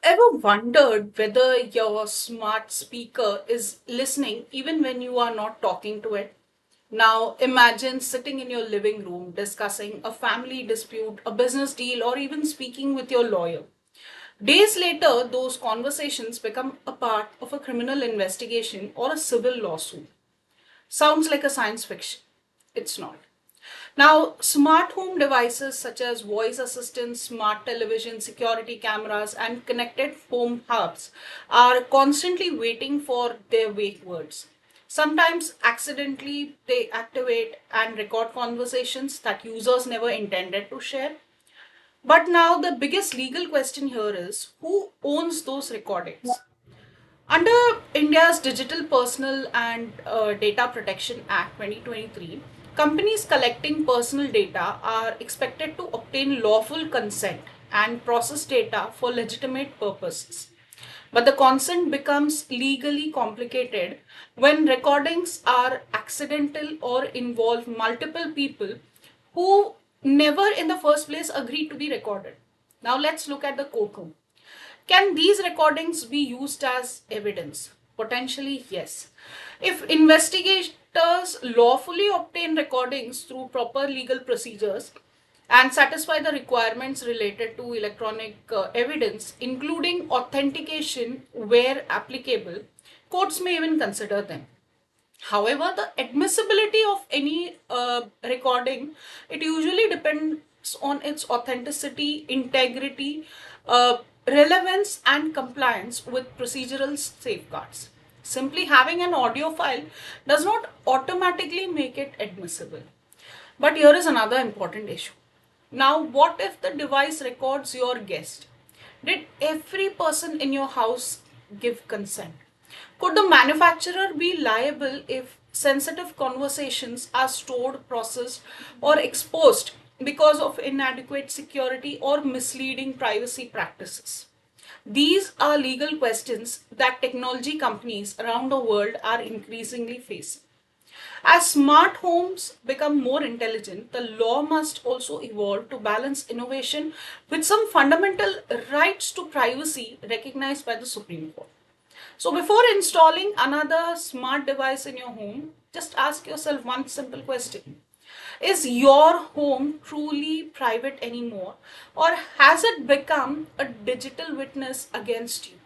ever wondered whether your smart speaker is listening even when you are not talking to it? Now, imagine sitting in your living room discussing a family dispute, a business deal, or even speaking with your lawyer. Days later, those conversations become a part of a criminal investigation or a civil lawsuit. Sounds like a science fiction. It's not. Now, smart home devices such as voice assistants, smart television, security cameras, and connected home hubs are constantly waiting for their wake words. Sometimes accidentally they activate and record conversations that users never intended to share. But now the biggest legal question here is who owns those recordings? Under India's Digital Personal and Data Protection Act 2023, companies collecting personal data are expected to obtain lawful consent and process data for legitimate purposes. But the consent becomes legally complicated when recordings are accidental or involve multiple people who never in the first place agreed to be recorded. Now let's look at the courtroom. Can these recordings be used as evidence? Potentially, yes. If investigators lawfully obtain recordings through proper legal procedures and satisfy the requirements related to electronic evidence, including authentication where applicable, courts may even consider them. However, the admissibility of any recording, it usually depends on its authenticity, integrity, relevance, and compliance with procedural safeguards. Simply having an audio file does not automatically make it admissible. But here is another important issue. Now, what if the device records your guest? Did every person in your house give consent? Could the manufacturer be liable if sensitive conversations are stored, processed, or exposed because of inadequate security or misleading privacy practices? These are legal questions that technology companies around the world are increasingly facing. As smart homes become more intelligent, the law must also evolve to balance innovation with some fundamental rights to privacy recognized by the Supreme Court. So, before installing another smart device in your home, just ask yourself one simple question. Is your home truly private anymore, or has it become a digital witness against you?